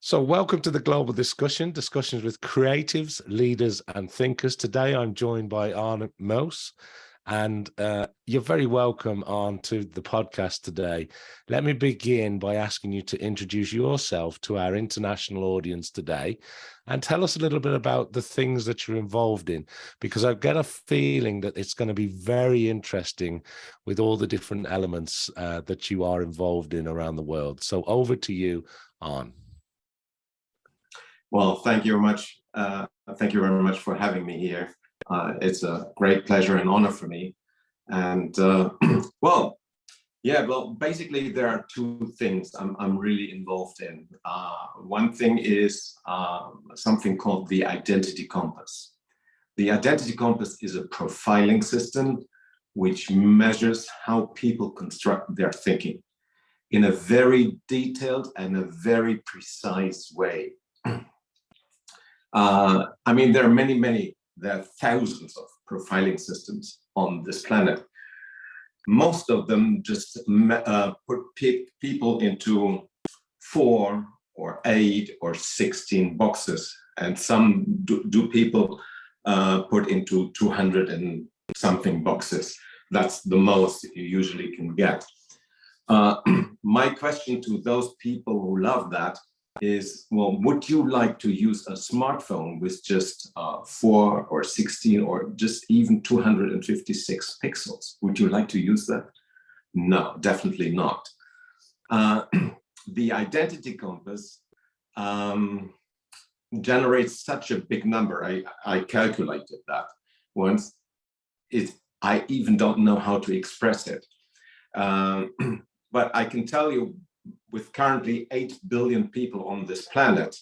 So welcome to the Global Discussions with creatives, leaders and thinkers. Today I'm joined by Arne Maus, and you're very welcome on to the podcast today. Let me begin by asking you to introduce yourself to our international audience today and tell us a little bit about the things that you're involved in, because I've got a feeling that it's going to be very interesting with all the different elements that you are involved in around the world. So over to you, Arne. Well, thank you very much. Thank you very much for having me here. It's a great pleasure and honor for me. And basically there are two things I'm really involved in. One thing is something called the Identity Compass. The Identity Compass is a profiling system which measures how people construct their thinking in a very detailed and a very precise way. There are thousands of profiling systems on this planet. Most of them just put people into 4 or 8 or 16 boxes, and some do people put into 200 and something boxes. That's the most you usually can get. My question to those people who love that is, well, would you like to use a smartphone with just 4 or 16 or just even 256 pixels? Would you like to use that? No, definitely not. The Identity Compass generates such a big number. I calculated that once. I even don't know how to express it. But I can tell you, with currently 8 billion people on this planet,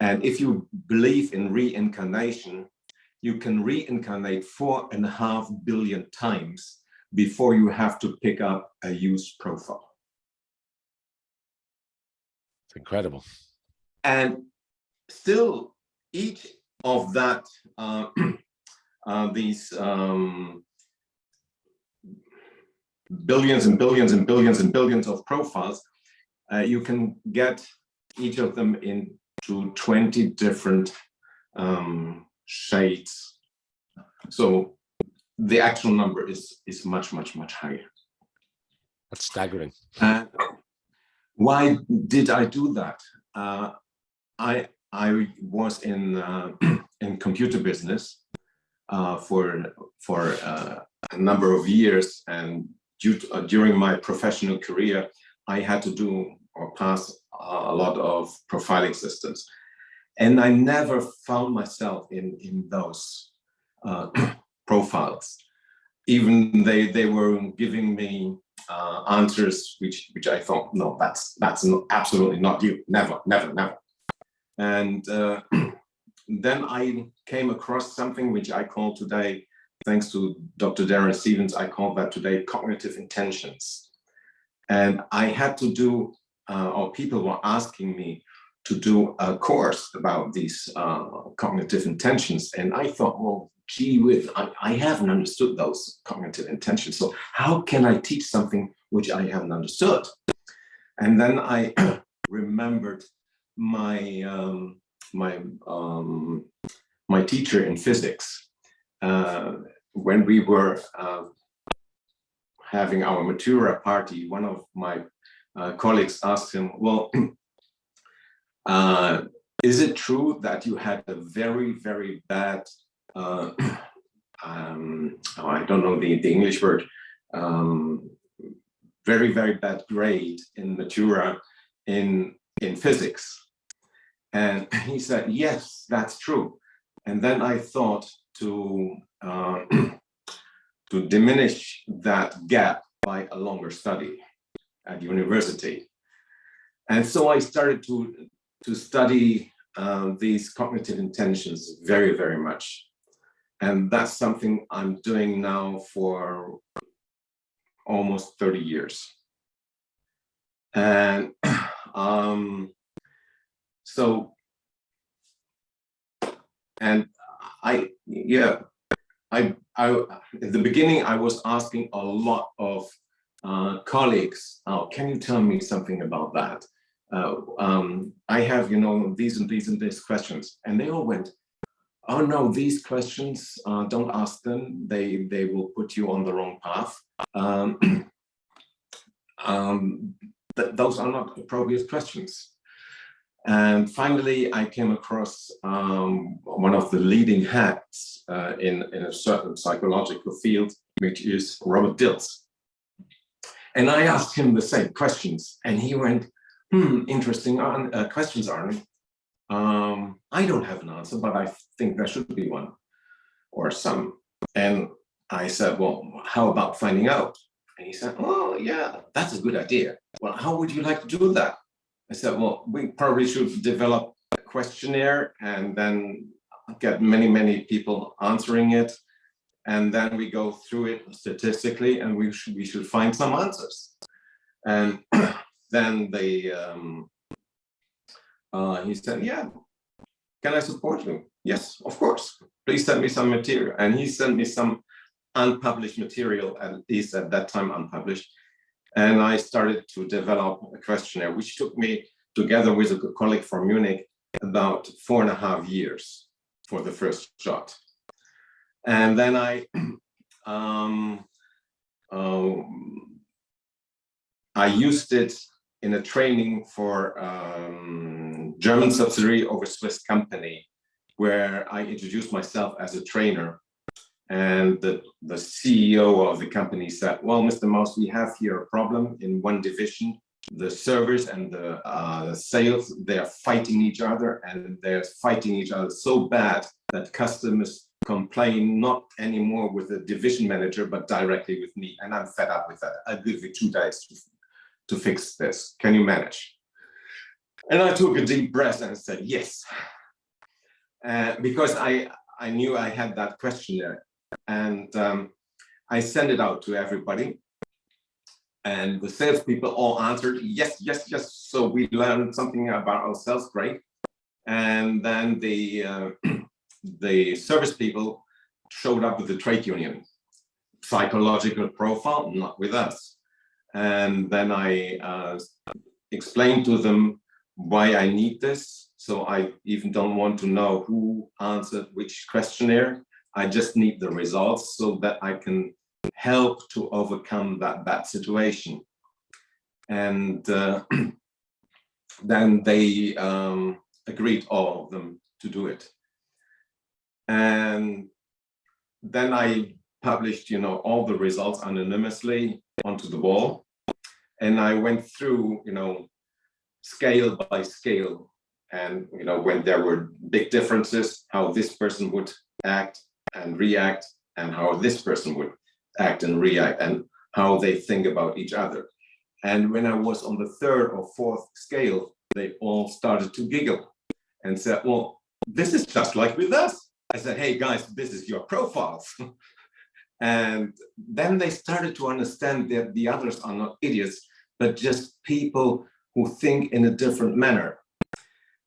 and if you believe in reincarnation, you can reincarnate 4.5 billion times before you have to pick up a used profile. It's incredible. And still, each of that, these billions and billions and billions and billions of profiles, you can get each of them into 20 different shades. So the actual number is much, much, much higher. That's staggering. Why did I do that? I was in computer business for a number of years, and during my professional career, I had to do or pass a lot of profiling systems. And I never found myself in those profiles. Even they were giving me answers which I thought, no, that's absolutely not you. Never, never, never. And then I came across something which I call today, thanks to Dr. Darren Stevens, I call that today cognitive intentions. And I had to do, or people were asking me to do a course about these cognitive intentions. And I thought, well, gee whiz, I haven't understood those cognitive intentions. So how can I teach something which I haven't understood? And then I remembered my teacher in physics. When we were having our Matura party, one of my colleagues asked him, well, is it true that you had a very, very bad, I don't know the English word, very, very bad grade in Matura in physics? And he said, yes, that's true. And then I thought to diminish that gap by a longer study at university. And so I started to study these cognitive intentions very, very much. And that's something I'm doing now for almost 30 years. And in the beginning, I was asking a lot of colleagues, oh, can you tell me something about that? I have, these and these and these questions. And they all went, oh no, these questions, don't ask them. They will put you on the wrong path. Those are not appropriate questions. And finally, I came across one of the leading hats in a certain psychological field, which is Robert Dilts. And I asked him the same questions, and he went, interesting questions, Arne. I don't have an answer, but I think there should be one or some. And I said, well, how about finding out? And he said, oh, yeah, that's a good idea. Well, how would you like to do that? I said, well, we probably should develop a questionnaire and then get many, many people answering it. And then we go through it statistically, and we should find some answers. And then he said, yeah, can I support you? Yes, of course. Please send me some material. And he sent me some unpublished material, at least at that time unpublished. And I started to develop a questionnaire, which took me, together with a colleague from Munich, about 4.5 years for the first shot. And then I used it in a training for German subsidiary of a Swiss company, where I introduced myself as a trainer. And the CEO of the company said, well, Mr. Maus, we have here a problem in one division. The servers and the sales, they're fighting each other, and they're fighting each other so bad that customers complain not anymore with the division manager, but directly with me. And I'm fed up with that. I'll give you 2 days to fix this. Can you manage? And I took a deep breath and said, yes. Because I knew I had that questionnaire. And I sent it out to everybody. And the salespeople all answered, yes, yes, yes. So we learned something about ourselves, great. And then the service people showed up with the trade union. Psychological profile, not with us. And then I explained to them why I need this. So I even don't want to know who answered which questionnaire. I just need the results so that I can help to overcome that bad situation. And then they agreed, all of them, to do it. And then I published, all the results anonymously onto the wall. And I went through, scale by scale. And, when there were big differences, how this person would act and react, and how this person would act and react, and how they think about each other. And when I was on the 3rd or 4th scale, they all started to giggle and said, well, this is just like with us. I said, hey guys, this is your profiles. And then they started to understand that the others are not idiots, but just people who think in a different manner.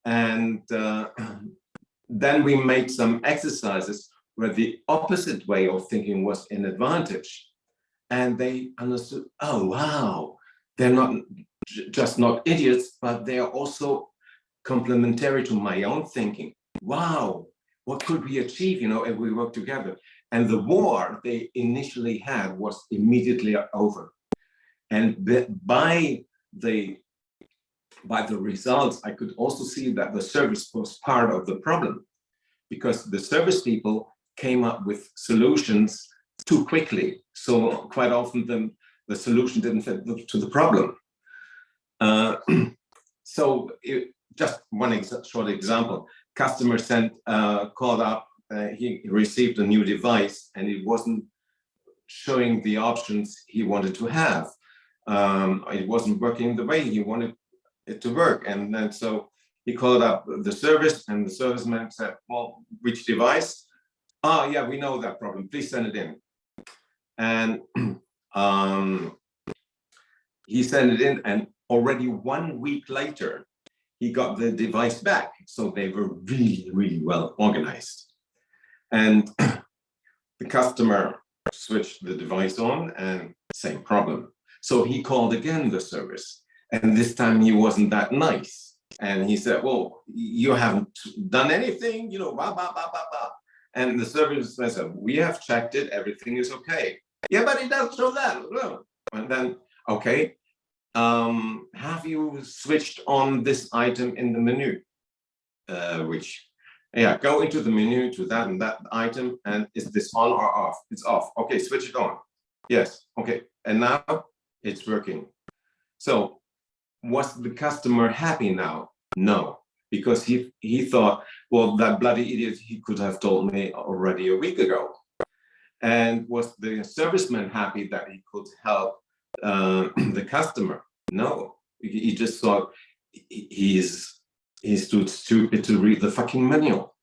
And then we made some exercises where the opposite way of thinking was an advantage. And they understood, oh, wow, they're not just not idiots, but they are also complementary to my own thinking. Wow, what could we achieve, if we work together? And the war they initially had was immediately over. And by the results, I could also see that the service was part of the problem, because the service people came up with solutions too quickly. So quite often the solution didn't fit to the problem. Just one short example, customer called up, he received a new device and it wasn't showing the options he wanted to have. It wasn't working the way he wanted it to work. And then so he called up the service, and the serviceman said, well, which device? Oh, yeah, we know that problem. Please send it in. And he sent it in, and already 1 week later, he got the device back. So they were really, really well organized. And the customer switched the device on, and same problem. So he called again the service. And this time he wasn't that nice. And he said, well, you haven't done anything, you know, blah, blah, blah, blah, blah. And the serviceman said, we have checked it, everything is okay. Yeah, but it doesn't show that. And then, okay, have you switched on this item in the menu? Go into the menu to that and that item, and is this on or off? It's off. Okay, switch it on. Yes, okay, and now it's working. So was the customer happy now? No, because he thought, well, that bloody idiot, he could have told me already a week ago. And was the serviceman happy that he could help the customer? No, he just thought he's too stupid to read the fucking manual.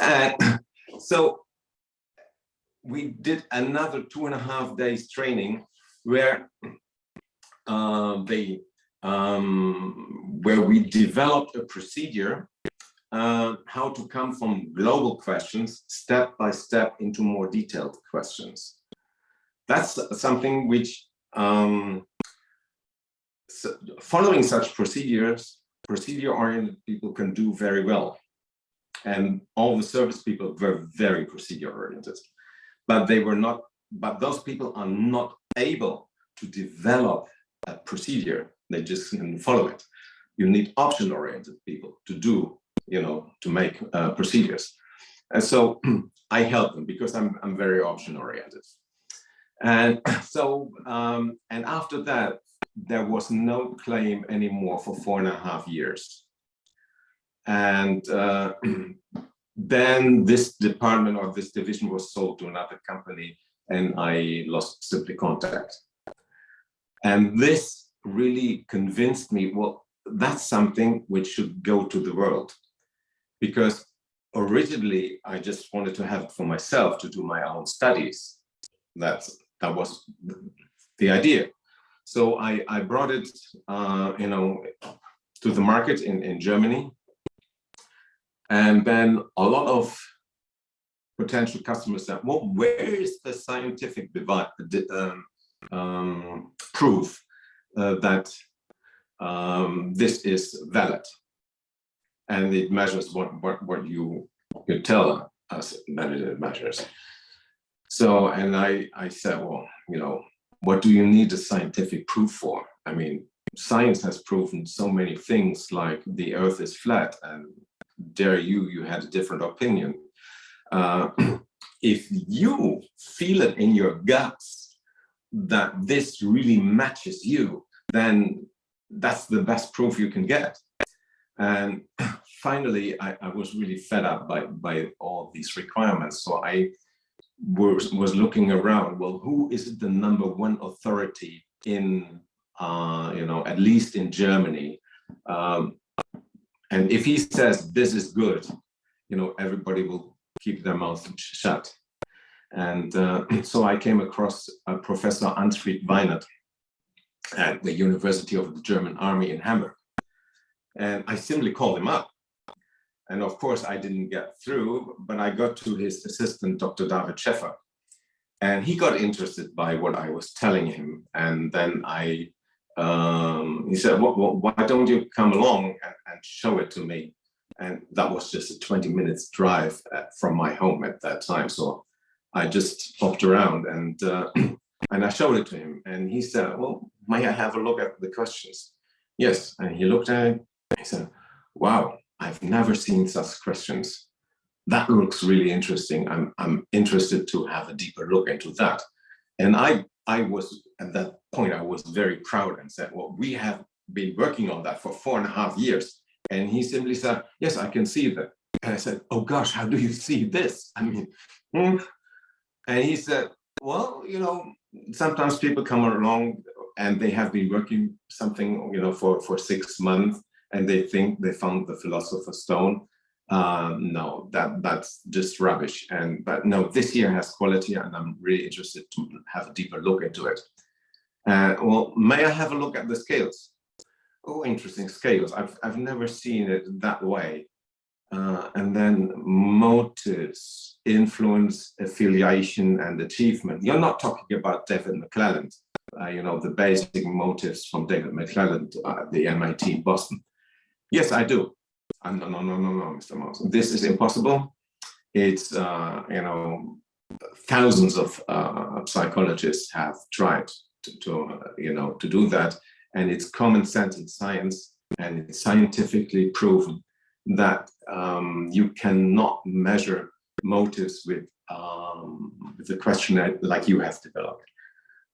And so we did another 2.5 days training where we developed a procedure how to come from global questions step by step into more detailed questions. That's something which following such procedure-oriented people can do very well. And all the service people were very procedure-oriented, but those people are not able to develop a procedure. They just can follow it. You need option-oriented people to do, to make procedures. And so I help them because I'm very option-oriented. And so, and after that, there was no claim anymore for 4.5 years. And then this department or this division was sold to another company, and I lost simply contact. And this really convinced me, well, that's something which should go to the world. Because originally, I just wanted to have it for myself to do my own studies. That was the idea. So I brought it, to the market in Germany. And then a lot of potential customers said, well, where is the scientific proof that this is valid? And it measures what you tell us that it measures. So, and I said, well, what do you need a scientific proof for? I mean, science has proven so many things, like the earth is flat, and dare you had a different opinion. If you feel it in your guts that this really matches you, then that's the best proof you can get. And finally, I was really fed up by all these requirements. So I was looking around, well, who is the #1 authority in, at least in Germany? And if he says this is good, everybody will keep their mouth shut. And so I came across Professor Ansfried Weinert at the University of the German Army in Hamburg. And I simply called him up. And of course, I didn't get through, but I got to his assistant, Dr. David Schäfer. And he got interested by what I was telling him. And then he said, well, why don't you come along and show it to me? And that was just a 20 minutes drive from my home at that time. So I just popped around and I showed it to him. And he said, well, may I have a look at the questions? Yes. And he looked at it. He said, wow, I've never seen such questions. That looks really interesting. I'm interested to have a deeper look into that. And I was, at that point, I was very proud and said, well, we have been working on that for 4.5 years. And he simply said, yes, I can see that. And I said, oh gosh, how do you see this? I mean, And he said, well, sometimes people come along and they have been working something, for 6 months, and they think they found the philosopher's stone. No, that's just rubbish. But no, this year has quality, and I'm really interested to have a deeper look into it. Well, may I have a look at the scales? Oh, interesting scales. I've never seen it that way. And then motives, influence, affiliation, and achievement. You're not talking about David McClelland. the basic motives from David McClelland, the MIT Boston. Yes, I do. No, Mr. Maus. This is impossible. It's, thousands of psychologists have tried to do that. And it's common sense in science, and it's scientifically proven that you cannot measure motives with the questionnaire like you have developed.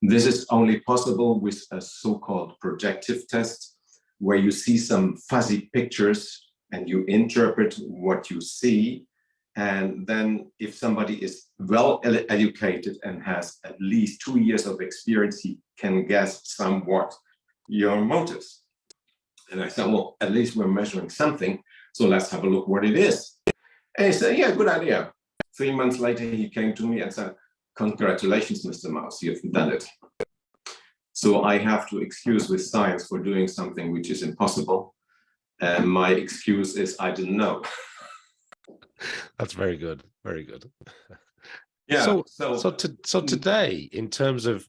This is only possible with a so-called projective test, where you see some fuzzy pictures and you interpret what you see. And then if somebody is well educated and has at least 2 years of experience, he can guess somewhat your motives. And I said, well, at least we're measuring something, so let's have a look what it is. And he said, yeah, good idea. 3 months later, he came to me and said, congratulations, Mr. Maus, you've done it. So I have to excuse with science for doing something which is impossible. And my excuse is I didn't know. That's very good. Very good. Yeah. So today, in terms of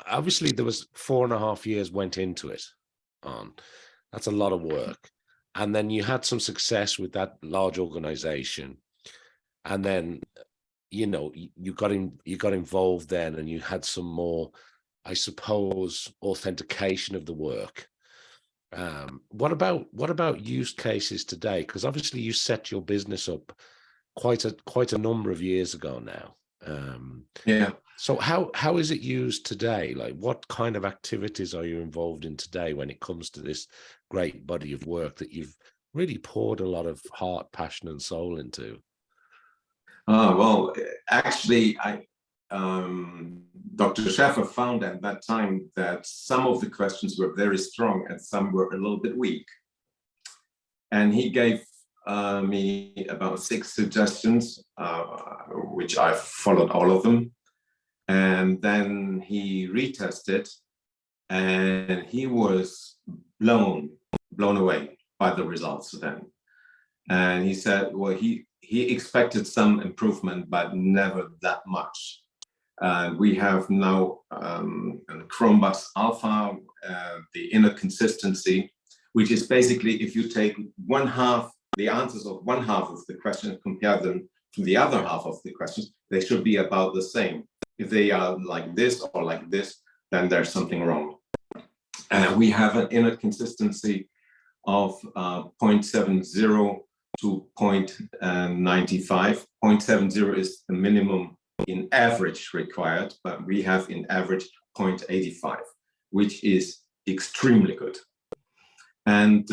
obviously there was 4.5 years went into it. That's a lot of work. And then you had some success with that large organization. And then, you got involved then, and you had some more, I suppose, authentication of the work. What about use cases today? Because obviously you set your business up quite a number of years ago now. Yeah. So how is it used today? Like, what kind of activities are you involved in today when it comes to this great body of work that you've really poured a lot of heart, passion, and soul into? Well, actually, Dr. Schäfer found at that time that some of the questions were very strong and some were a little bit weak. And he gave me about 6 suggestions, which I followed all of them. And then he retested, and he was blown away by the results then. And he said, well, he expected some improvement, but never that much. We have now Chrombus Alpha, the inner consistency, which is basically if you take the answers of one half of the question and compare them to the other half of the questions, they should be about the same. If they are like this or like this, then there's something wrong. We have an inner consistency of 0.70 to 0.95. 0.70 is the minimum in average required, but we have in average 0.85, which is extremely good. And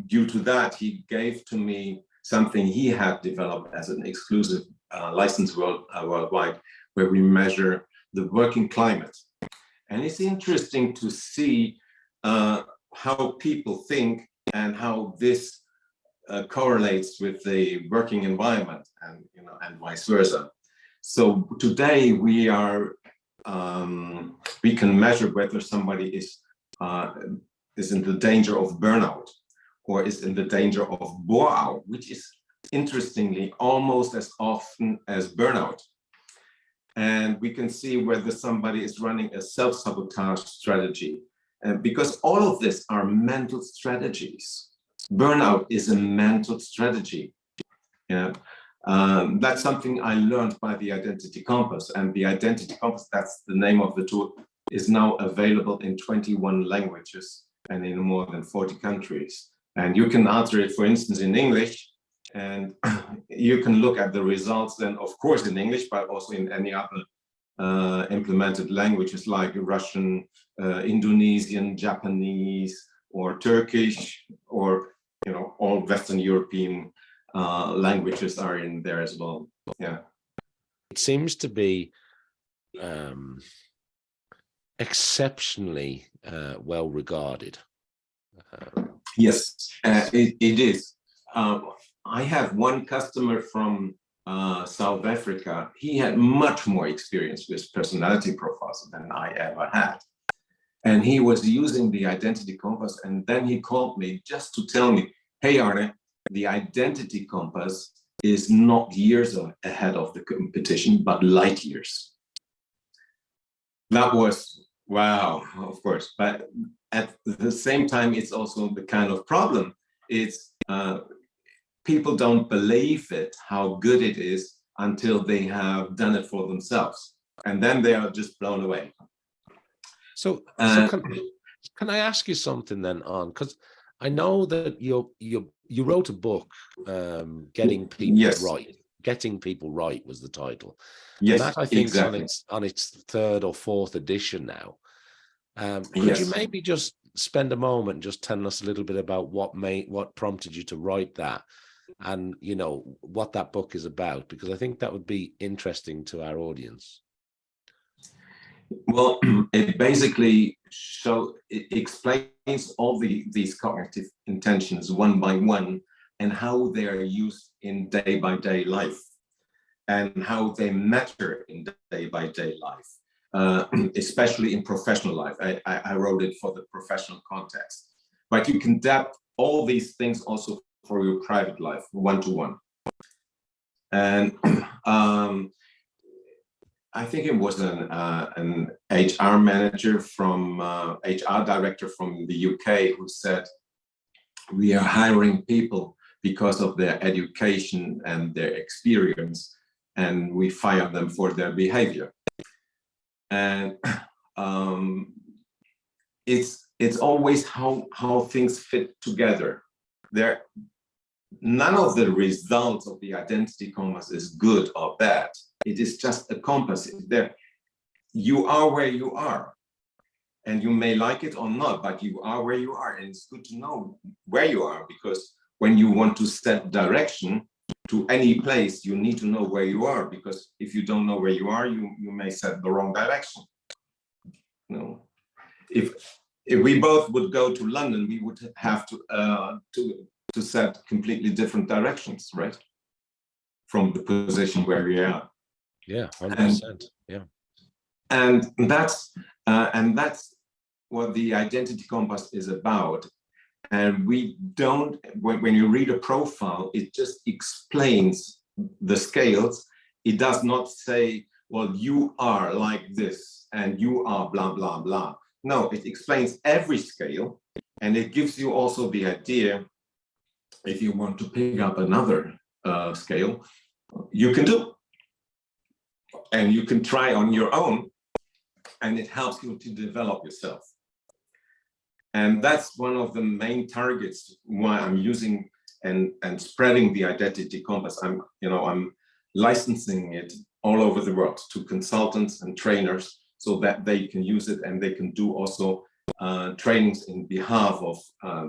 due to that, he gave to me something he had developed as an exclusive license worldwide, where we measure the working climate. And it's interesting to see how people think and how this correlates with the working environment, and vice versa. So today we can measure whether somebody is in the danger of burnout or is in the danger of bore-out, which is interestingly almost as often as burnout. And we can see whether somebody is running a self-sabotage strategy. Because all of this are mental strategies. Burnout is a mental strategy. Yeah. That's something I learned by the Identity Compass. And the Identity Compass, that's the name of the tool, is now available in 21 languages and in more than 40 countries. And you can answer it, for instance, in English, and you can look at the results then, of course, in English, but also in any other implemented languages like Russian, Indonesian, Japanese, or Turkish, or all Western European languages are in there as well. Yeah, it seems to be exceptionally well regarded. Yes, it is. I have one customer from South Africa. He had much more experience with personality profiles than I ever had. And he was using the Identity Compass, and then he called me just to tell me, hey, Arne, the Identity Compass is not years ahead of the competition, but light years. That was wow, of course. But at the same time, it's also the kind of problem. It's people don't believe it, how good it is, until they have done it for themselves. And then they are just blown away. So can I ask you something then, on, because I know that you wrote a book, Getting People Right. Getting People Right was the title. Yes, and that, I think, exactly. is on its third or fourth edition now. Could you maybe just spend a moment just telling us a little bit about what prompted you to write that, and what that book is about, because I think that would be interesting to our audience. Well, it basically it explains all these cognitive intentions one by one, and how they are used in day-by-day life, and how they matter in day-by-day life, especially in professional life. I wrote it for the professional context, but you can adapt all these things also for your private life, one-to-one. And I think it was an HR manager from HR director from the UK who said, we are hiring people because of their education and their experience, and we fire them for their behavior. And it's always how things fit together. None of the results of the identity compass is good or bad. It is just a compass. You are where you are, and you may like it or not, but you are where you are. And it's good to know where you are, because when you want to set direction to any place, you need to know where you are, because if you don't know where you are, you may set the wrong direction. If we both would go to London, we would have to set completely different directions, right? From the position where we are. Yeah, 100%. Yeah. And that's what the identity compass is about. And we don't, when you read a profile, it just explains the scales. It does not say, well, you are like this and you are blah, blah, blah. No, it explains every scale, and it gives you also the idea, if you want to pick up another scale, you can do. And you can try on your own, and it helps you to develop yourself. And that's one of the main targets why I'm using and spreading the identity compass. I'm licensing it all over the world to consultants and trainers, so that they can use it, and they can do also trainings in behalf of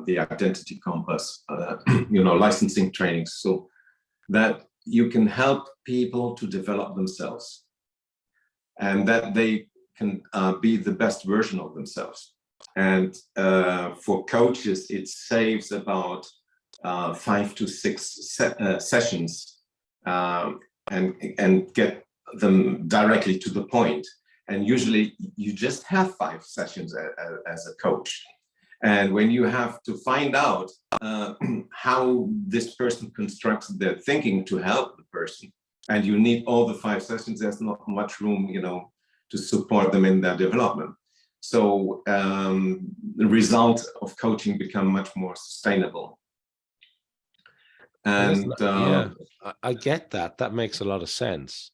the identity compass, licensing trainings, so that you can help people to develop themselves, and that they can be the best version of themselves. And for coaches, it saves about 5 to 6 sessions, and get them directly to the point. And usually you just have 5 sessions as a coach. And when you have to find out how this person constructs their thinking to help the person, and you need all the 5 sessions, there's not much room, to support them in their development. So the result of coaching become much more sustainable. And yeah, I get that. That makes a lot of sense.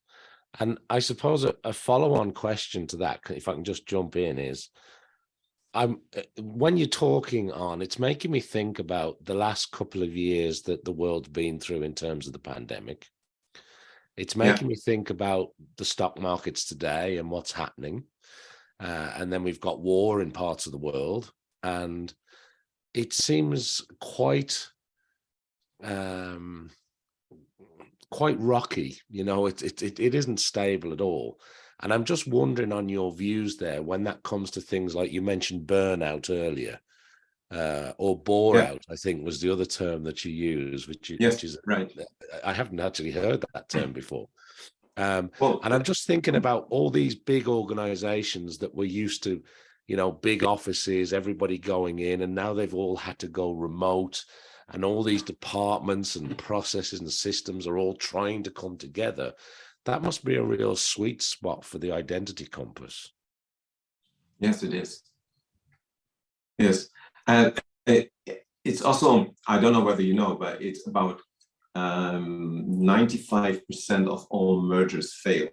And I suppose a follow-on question to that, if I can just jump in, is when you're talking on, it's making me think about the last couple of years that the world's been through in terms of the pandemic. It's making me think about the stock markets today and what's happening. And then we've got war in parts of the world, and it seems quite rocky. It isn't stable at all. And I'm just wondering on your views there, when that comes to things like, you mentioned burnout earlier, or bore out, I think was the other term that you use, which is right. I haven't actually heard that term before. And I'm just thinking about all these big organizations that were used to, big offices, everybody going in, and now they've all had to go remote. and all these departments and processes and systems are all trying to come together, that must be a real sweet spot for the identity compass. Yes, it is. Yes, and it's also, I don't know whether you know, but it's about 95% of all mergers fail.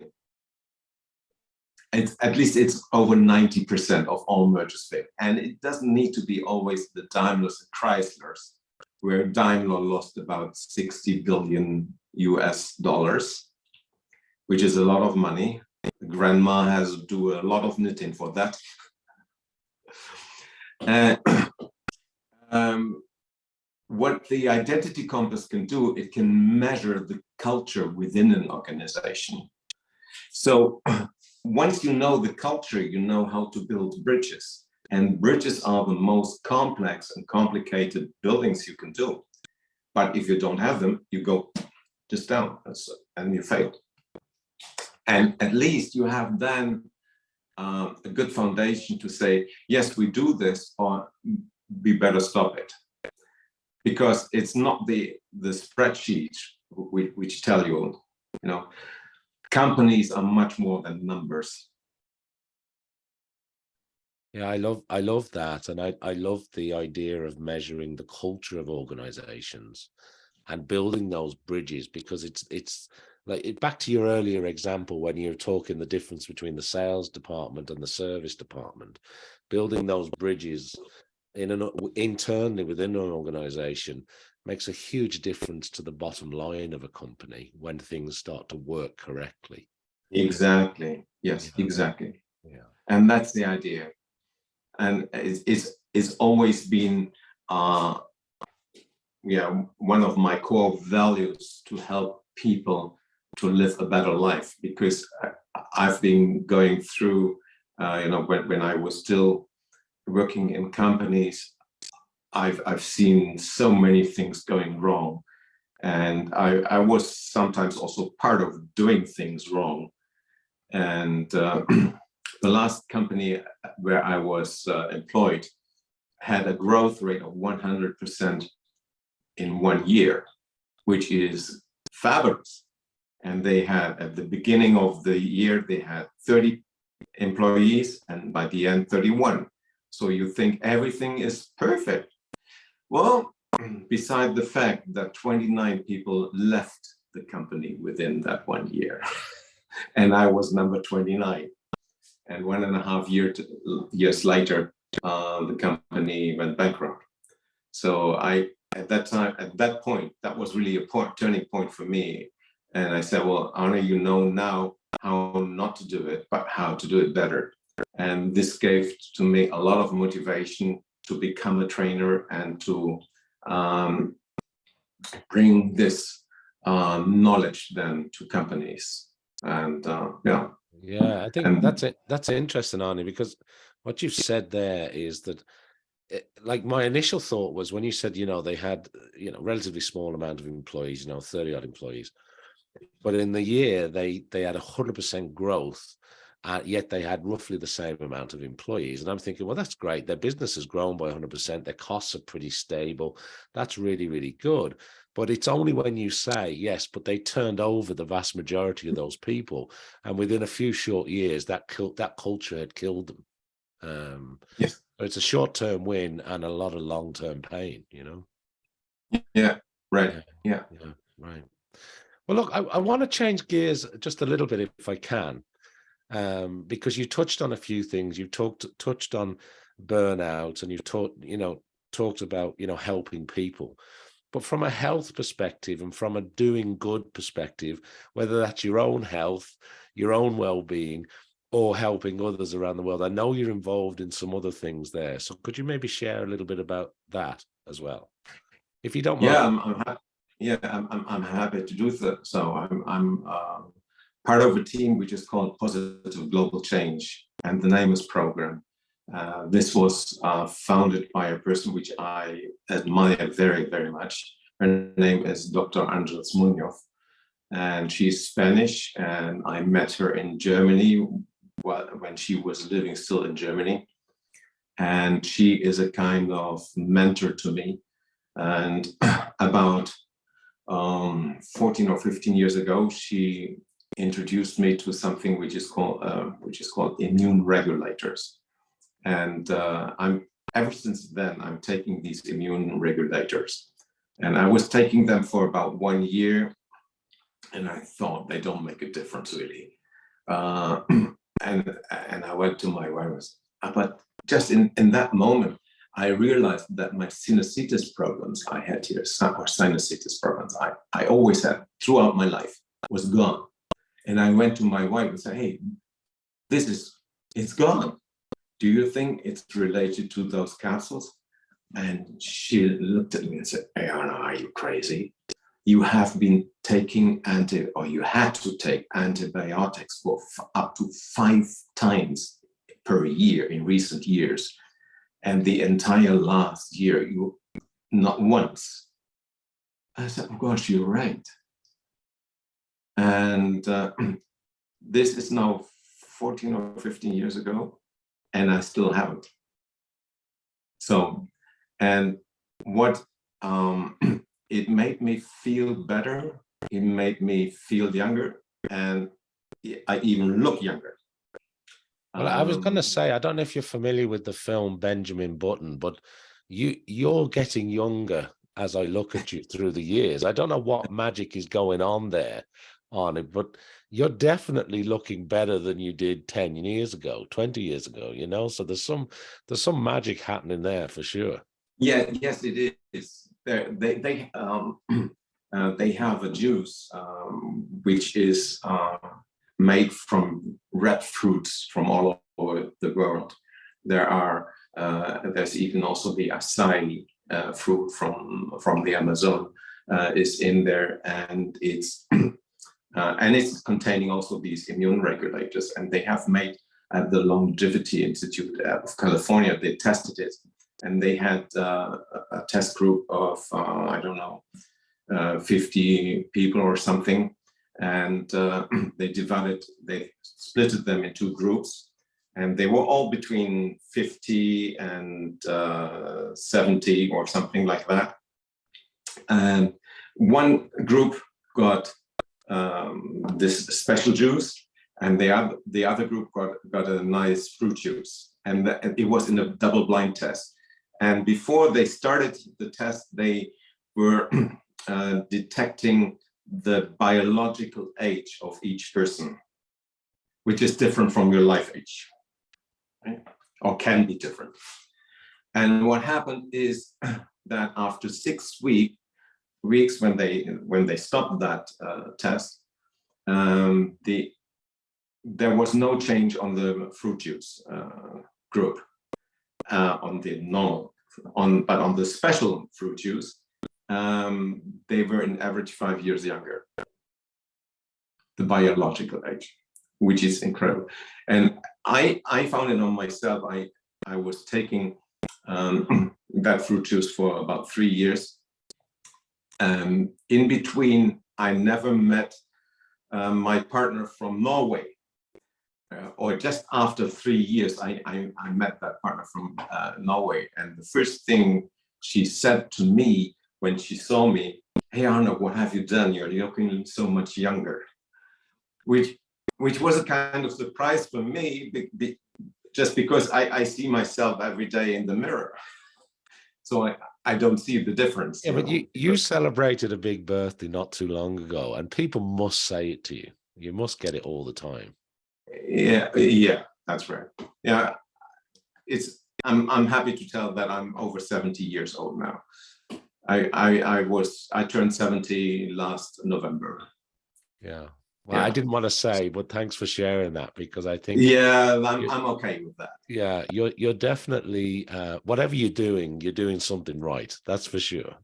At least it's over 90% of all mergers fail. And it doesn't need to be always the Daimlers and Chryslers, where Daimler lost about 60 billion US dollars, which is a lot of money. Grandma has to do a lot of knitting for that. What the identity compass can do, it can measure the culture within an organization. So once you know the culture, you know how to build bridges. And bridges are the most complex and complicated buildings you can do. But if you don't have them, you go just down and you fail. And at least you have then a good foundation to say, yes, we do this, or we better stop it. Because it's not the spreadsheet which tell you, companies are much more than numbers. Yeah, I love that. And I love the idea of measuring the culture of organizations and building those bridges, because it's like, back to your earlier example when you're talking the difference between the sales department and the service department, building those bridges internally within an organization makes a huge difference to the bottom line of a company when things start to work correctly. Exactly. Yes, exactly. Yeah. And that's the idea. And it's always been one of my core values, to help people to live a better life, because I've been going through, when I was still working in companies, I've seen so many things going wrong, and I was sometimes also part of doing things wrong. And the last company where I was employed had a growth rate of 100% in 1 year, which is fabulous. And they had, at the beginning of the year, they had 30 employees, and by the end, 31. So you think everything is perfect. Well, beside the fact that 29 people left the company within that 1 year, and I was number 29. And 1.5 years later, the company went bankrupt. So at that point, that was really a turning point for me. And I said, well, Arne, you know now how not to do it, but how to do it better. And this gave to me a lot of motivation to become a trainer and to bring this knowledge then to companies. And I think that's interesting, Arne, because what you've said there is that, like, my initial thought was when you said, they had, relatively small amount of employees, 30 odd employees, but in the year they had 100% growth, yet they had roughly the same amount of employees. And I'm thinking, well, that's great. Their business has grown by 100%. Their costs are pretty stable. That's really, really good. But it's only when you say, yes, but they turned over the vast majority of those people, and within a few short years, that culture had killed them. Yes. So it's a short-term win and a lot of long-term pain, Yeah, right. Yeah. Right. Well, look, I want to change gears just a little bit if I can. Because you touched on a few things. You touched on burnout, and you've talked about, helping people. But from a health perspective and from a doing good perspective, whether that's your own health, your own well-being, or helping others around the world, I know you're involved in some other things there. So could you maybe share a little bit about that as well, if you don't mind? I'm happy to do so. I'm part of a team which is called Positive Global Change, and the name is Program. This was founded by a person which I admire very, very much. Her name is Dr. Ángeles Muñoz, and she's Spanish, and I met her in Germany when she was living still in Germany. And she is a kind of mentor to me. And about 14 or 15 years ago, she introduced me to something which is called immune regulators. And ever since then, I'm taking these immune regulators. And I was taking them for about 1 year, and I thought they don't make a difference really. And I went to my wife, but just in that moment, I realized that my sinusitis problems I had here, or sinusitis problems I always had throughout my life, was gone. And I went to my wife and said, hey, it's gone. Do you think it's related to those capsules? And she looked at me and said, hey, Arne, are you crazy? You have been taking you had to take antibiotics for up to 5 times per year in recent years. And the entire last year, you not once. I said, oh gosh, you're right. And this is now 14 or 15 years ago, and I still haven't. So, and what it made me feel better, it made me feel younger, and I even look younger. Well, I was going to say, I don't know if you're familiar with the film Benjamin Button, but you're getting younger as I look at you through the years. I don't know what magic is going on there, Arne, but you're definitely looking better than you did 10 years ago, 20 years ago, you know? So there's some magic happening there for sure. Yeah, yes, it is. They have a juice which is made from red fruits from all over the world. There's even also the acai fruit from the Amazon is in there, and it's containing also these immune regulators. And they have made at the Longevity Institute of California, they tested it, and they had a test group of 50 people or something. And they splitted them into groups, and they were all between 50 and 70 or something like that. And one group got this special juice, and the other group got a nice fruit juice. And it was in a double-blind test. And before they started the test, they were detecting the biological age of each person, which is different from your life age, right? Or can be different. And what happened is that after 6 weeks, when they stopped that test, there was no change on the fruit juice group, on the normal, but on the special fruit juice, they were in average 5 years younger, the biological age, which is incredible. And I found it on myself. I was taking that fruit juice for about 3 years. In between, I never met my partner from Norway. Or just after 3 years, I met that partner from Norway. And the first thing she said to me when she saw me, hey, Arne, what have you done? You're looking so much younger. Which was a kind of surprise for me, just because I see myself every day in the mirror. So I don't see the difference. Yeah, but you celebrated a big birthday not too long ago, and people must say it to you. You must get it all the time. Yeah, that's right. Yeah, I'm happy to tell that I'm over 70 years old now. I turned 70 last November. Yeah. Well, yeah. I didn't want to say, but thanks for sharing that, because I think I'm okay with that. Yeah, you're definitely whatever you're doing something right. That's for sure.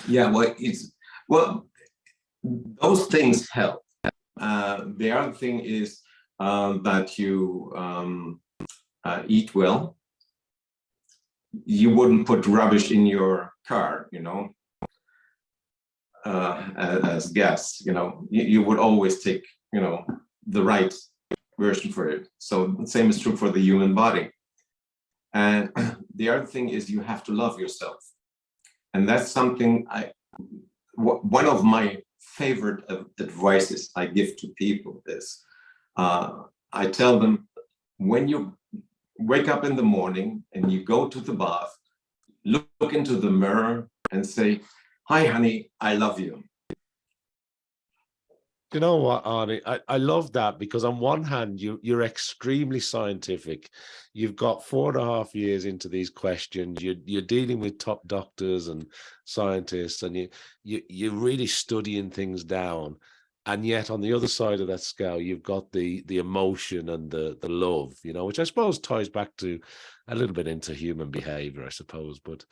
Yeah, well, those things help. The other thing is that you eat well. You wouldn't put rubbish in your car, as gas. You would always take, the right version for it. So the same is true for the human body. And the other thing is you have to love yourself. And that's something one of my favorite advices I give to people is, I tell them, when you wake up in the morning and you go to the bath, look into the mirror and say, "Hi, honey, I love you." You know what, Arne? I love that, because on one hand, you're extremely scientific. You've got 4.5 years into these questions. You're dealing with top doctors and scientists, and you're really studying things down. And yet, on the other side of that scale, you've got the emotion and the love, which I suppose ties back to a little bit into human behavior, I suppose. But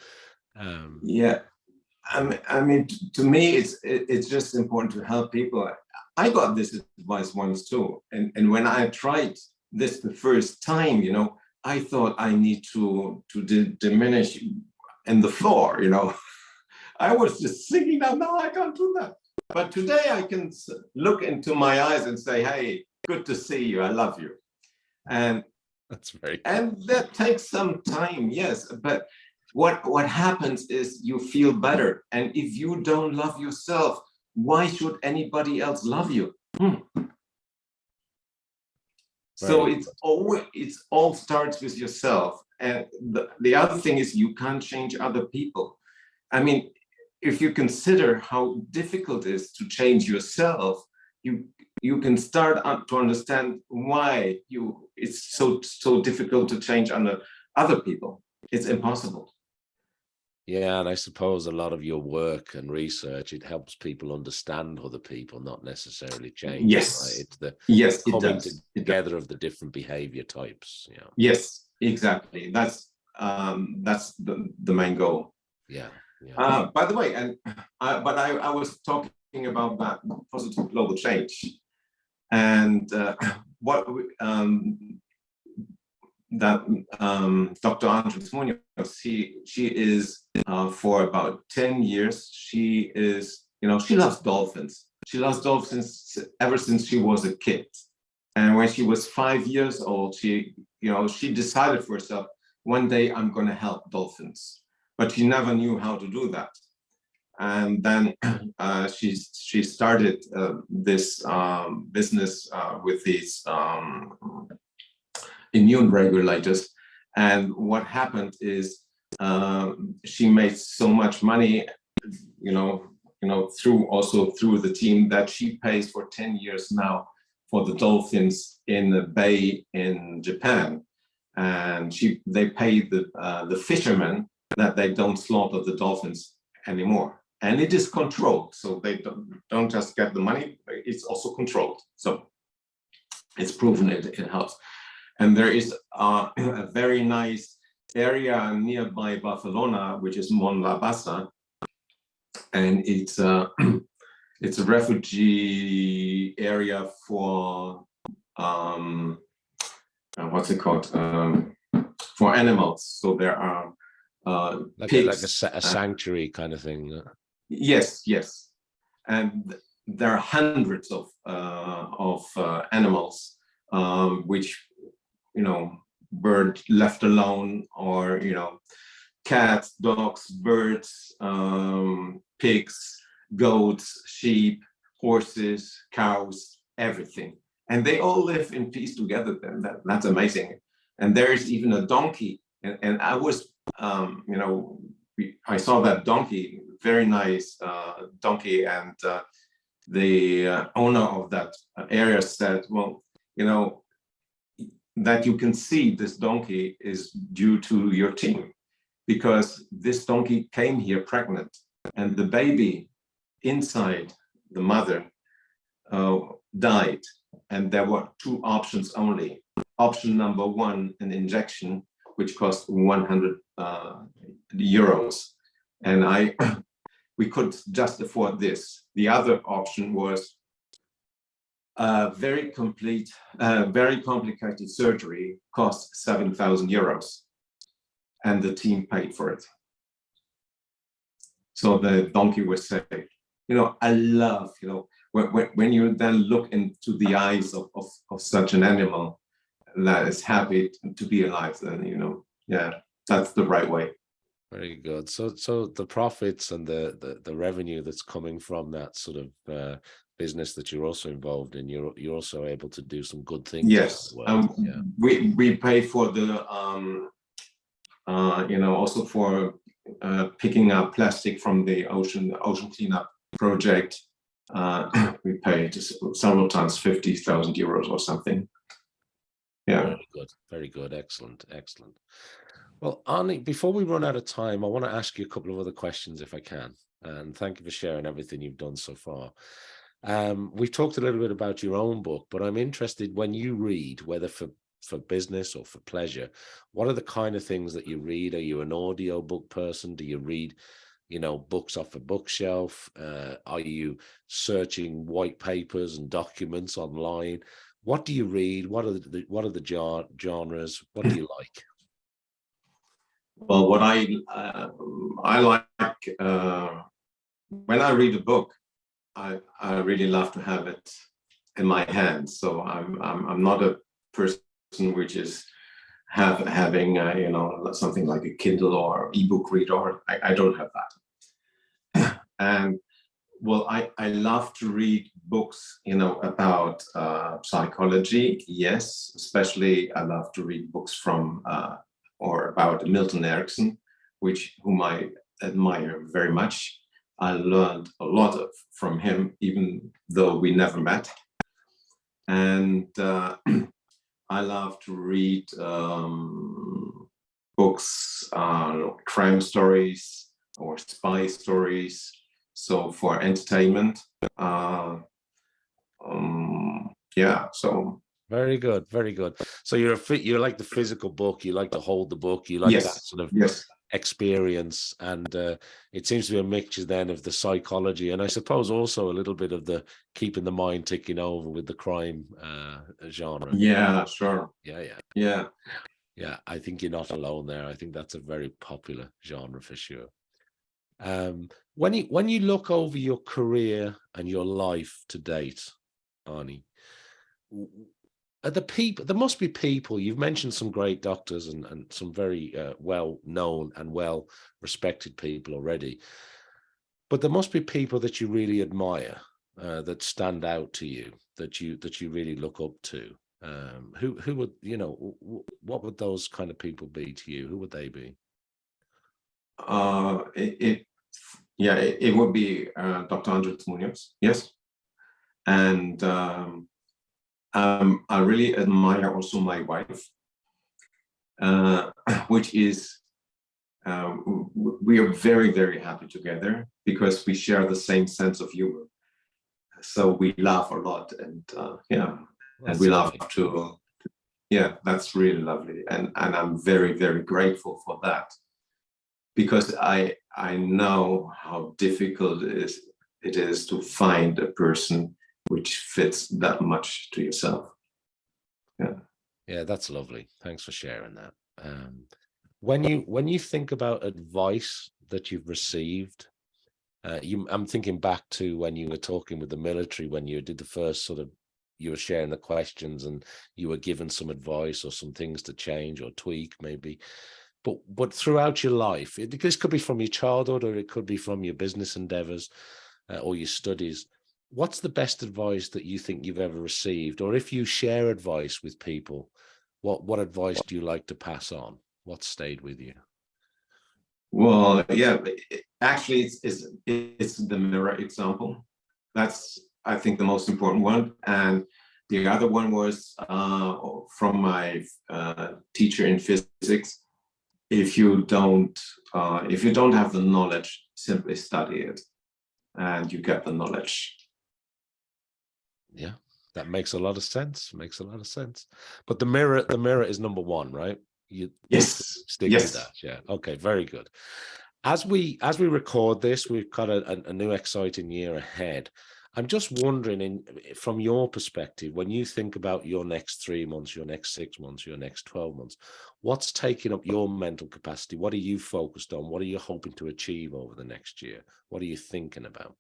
yeah, I mean, to me, it's just important to help people. I got this advice once too, and when I tried this the first time, I thought I need to diminish in the floor, I was just thinking, no, I can't do that. But today I can look into my eyes and say, "Hey, good to see you. I love you." And that's very cool. And that takes some time, yes. But what happens is you feel better. And if you don't love yourself, why should anybody else love you? So it's all starts with yourself. And the other thing is, you can't change other people. I mean, if you consider how difficult it is to change yourself, you can start to understand why it's so difficult to change other people. It's impossible. Yeah, and I suppose a lot of your work and research, it helps people understand other people, not necessarily change. Yes, right? It's the coming together of the different behavior types. Yes, exactly. That's the main goal. Yeah. By the way, but I was talking about that positive global change, and Dr. Andres Munoz, she is for about 10 years. She is, she loves dolphins. She loves dolphins ever since she was a kid. And when she was 5 years old, she decided for herself, one day I'm going to help dolphins. But she never knew how to do that. And then she started this business with these immune regulators. And what happened is she made so much money, through the team, that she pays for 10 years now for the dolphins in the bay in Japan. And they pay the fishermen that they don't slaughter the dolphins anymore. And it is controlled. So they don't just get the money, it's also controlled. So it's proven it helps. And there is a very nice area nearby Barcelona, which is Mont La Bassa. And it's a refugee area for, what's it called? For animals. So there are pigs, like a sanctuary kind of thing. Yes. And there are hundreds of animals which, bird left alone, or, cats, dogs, birds, pigs, goats, sheep, horses, cows, everything. And they all live in peace together. Then that's amazing. And there's even a donkey. And I was, I saw that donkey, very nice donkey. And the owner of that area said, well, that you can see this donkey is due to your team, because this donkey came here pregnant, and the baby inside the mother died. And there were two options only. Option number one, an injection, which cost 100 euros. And we could just afford this. The other option was very complicated surgery, cost 7,000 euros. And the team paid for it. So the donkey was saved. I love, when you then look into the eyes of such an animal that is happy to be alive, then, yeah, that's the right way. Very good. So the profits and the revenue that's coming from that sort of business that you're also involved in, you're also able to do some good things in Yes, the world. Yeah. we pay for the also for picking up plastic from the ocean cleanup project. We paid several times 50,000 euros or something. Yeah. Very good. Very good. Excellent. Excellent. Well, Arne, before we run out of time, I want to ask you a couple of other questions if I can. And thank you for sharing everything you've done so far. We've talked a little bit about your own book, but I'm interested when you read, whether for business or for pleasure, what are the kind of things that you read? Are you an audio book person? Do you read, books off a bookshelf? Are you searching white papers and documents online? What do you read? What are the genres? What do you like? Well, what I like when I read a book, I really love to have it in my hands. So I'm not a person which is having something like a Kindle or ebook reader. I don't have that. And well, I love to read books, about psychology. Yes, especially I love to read books from or about Milton Erickson, whom I admire very much. I learned a lot from him, even though we never met. And I love to read books, crime stories or spy stories. So for entertainment, yeah. So Very good, very good. So you're like the physical book. You like to hold the book. You like that yes, sort of yes, experience, and it seems to be a mixture then of the psychology, and I suppose also a little bit of the keeping the mind ticking over with the crime genre. yeah, sure, Yeah, yeah, yeah. yeah. I think you're not alone there. I think that's a very popular genre for sure. When you look over your career and your life to date, Arnie, are the people, there must be people, you've mentioned some great doctors and some very well known and well respected people already, but there must be people that you really admire, that stand out to you, that you really look up to. Who would, what would those kind of people be to you? Who would they be? It would be Dr. Andres Munoz, yes. And I really admire also my wife, which is we are very, very happy together because we share the same sense of humor. So we laugh a lot, and and we love to. Yeah, that's really lovely, and I'm very, very grateful for that, because I know how difficult it is to find a person which fits that much to yourself. Yeah, that's lovely. Thanks for sharing that. When you think about advice that you've received, I'm thinking back to when you were talking with the military, when you did the first sort of, you were sharing the questions and you were given some advice or some things to change or tweak maybe. But throughout your life, this could be from your childhood or it could be from your business endeavors or your studies. What's the best advice that you think you've ever received? Or if you share advice with people, what advice do you like to pass on? What stayed with you? Well, yeah, actually, it's the mirror example. That's, I think, the most important one. And the other one was from my teacher in physics. If you don't have the knowledge, simply study it, and you get the knowledge. Yeah, that makes a lot of sense. Makes a lot of sense. But the mirror is number one, right? You Yes, stick with that. Yeah. Okay. Very good. As we record this, we've got a new exciting year ahead. I'm just wondering, from your perspective, when you think about your next 3 months, your next 6 months, your next 12 months, what's taking up your mental capacity? What are you focused on? What are you hoping to achieve over the next year? What are you thinking about?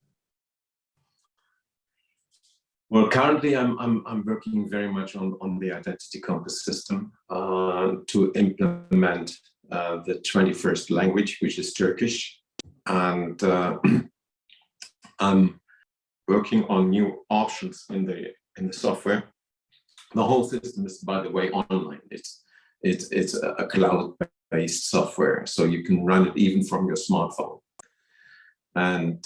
Well, currently I'm working very much on the identity compass system to implement the 21st language, which is Turkish. And I'm working on new options in the software. The whole system is, by the way, online. It's a cloud-based software, so you can run it even from your smartphone. And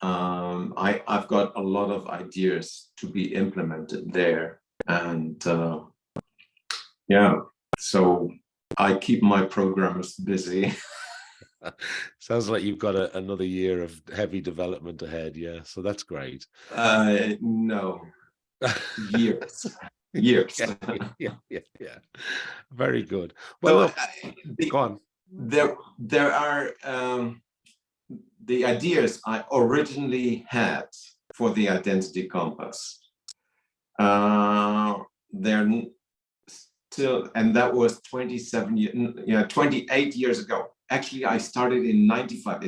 I've got a lot of ideas to be implemented there. And yeah, so I keep my programmers busy. Sounds like you've got another year of heavy development ahead. Yeah, so that's great. No, years. Years. Yeah. Very good. Well, look, go on. There are the ideas I originally had for the identity compass. They're still, and that was 28 years ago. Actually, I started in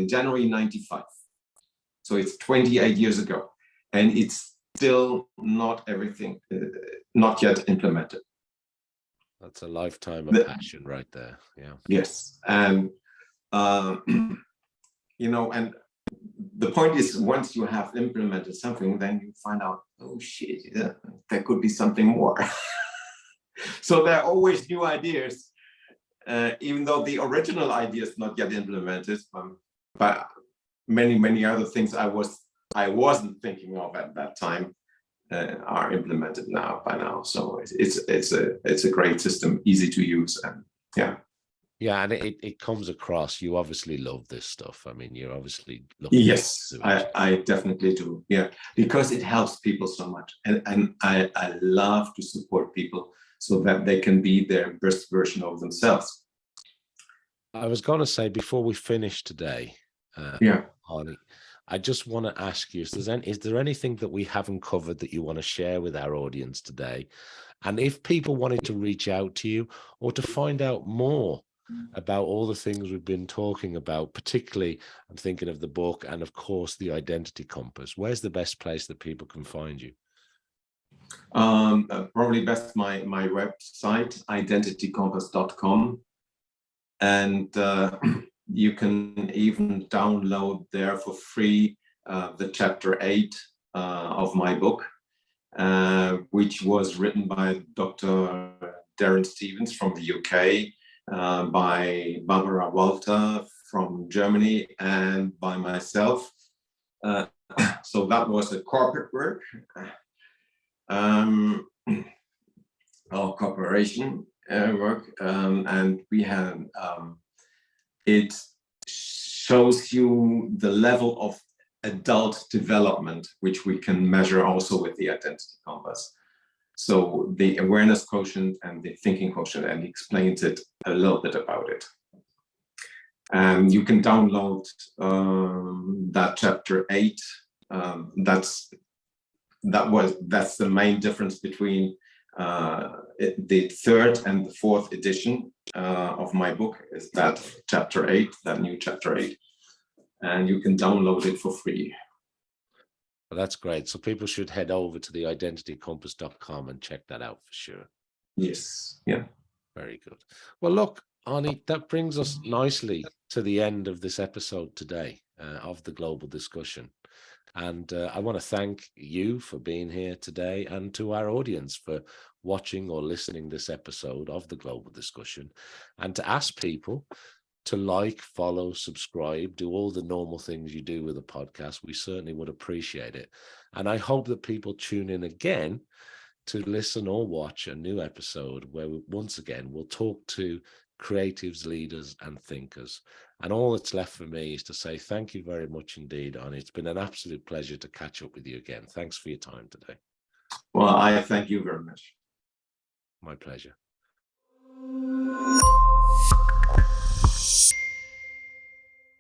January 95. So it's 28 years ago, and it's still not yet implemented. That's a lifetime of passion right there. Yeah. Yes, and you know, and the point is, once you have implemented something, then you find out, oh shit, there could be something more. So there are always new ideas, even though the original idea is not yet implemented. But many other things I wasn't thinking of at that time are implemented by now. So it's a great system, easy to use, and yeah. Yeah, and it comes across. You obviously love this stuff. I mean, you're obviously looking. Yes, I definitely do. Yeah, because it helps people so much, and I love to support people so that they can be their best version of themselves. I was going to say, before we finish today, Arne, I just want to ask you: is there anything that we haven't covered that you want to share with our audience today? And if people wanted to reach out to you or to find out more about all the things we've been talking about, particularly I'm thinking of the book and of course the identity compass, where's the best place that people can find you? Probably best my website, identitycompass.com, and you can even download there for free the chapter 8 of my book, which was written by Dr. Darren Stevens from the UK, by Barbara Walter from Germany, and by myself. So that was a corporate work, or cooperation work, and we had it shows you the level of adult development, which we can measure also with the identity compass. So the awareness quotient and the thinking quotient, and he explains it a little bit about it. And you can download that chapter 8. That's the main difference between the 3rd and the 4th edition of my book, is that chapter 8, that new chapter 8. And you can download it for free. Well, that's great. So people should head over to the identitycompass.com and check that out for sure. Yes. Yeah. Very good. Well, look, Arne, that brings us nicely to the end of this episode today of the Global Discussion. And I want to thank you for being here today, and to our audience for watching or listening this episode of the Global Discussion, and to ask people to like, follow, subscribe, do all the normal things you do with a podcast. We certainly would appreciate it. And I hope that people tune in again to listen or watch a new episode where once again, we'll talk to creatives, leaders, and thinkers. And all that's left for me is to say thank you very much indeed, Arne. It's been an absolute pleasure to catch up with you again. Thanks for your time today. Well, I thank you very much. My pleasure.